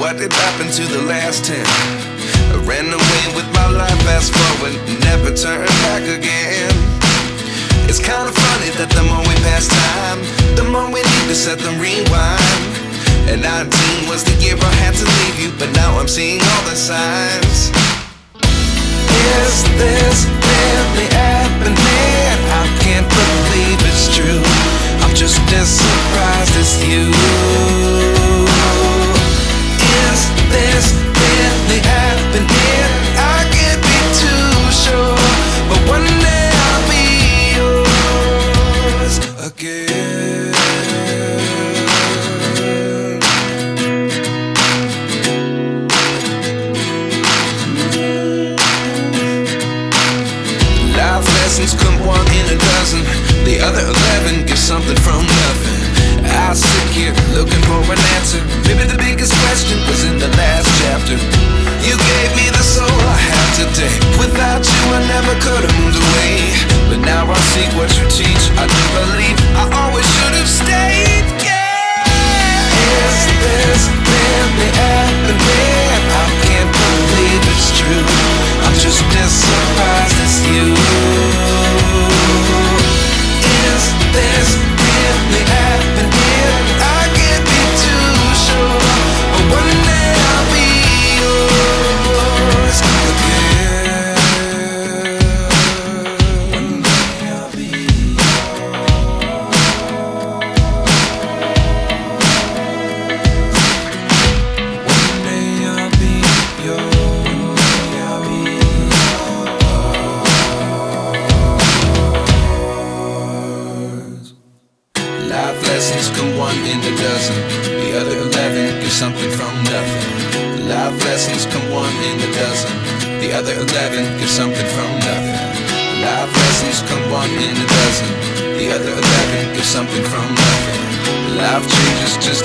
what did happen to the last 10? I ran away with my life, fast forward, never turn back again. It's kind of funny that the more we pass time, the more we need to set them rewind. And 19 was the year I had to leave you, but now I'm seeing all the signs. Is this really happening? I can't believe it's true. I'm just as surprised as you. Is this really happening? I can't be too sure, but one day I'll be yours again. Life lessons come one in a dozen. The other 11 get something from nothing. I sit here looking for an answer. Maybe the biggest question was in the last chapter. You gave me the soul I have today. Without you I never could have moved away. But now I see what you teach. I do believe I always should have stayed. Yeah. Is this really happening? I can't believe it's true. I'm just as surprised as you. Is this really happening? I can't be too sure, but one day I'll be yours again. One day I'll be One day I'll be yours. I'll be yours. Life lessons come one in a dozen. The other 11 give something from nothing. Life lessons come one in a dozen. The other 11 give something from nothing. Life lessons come one in a dozen. The other 11 give something from nothing. Life changes just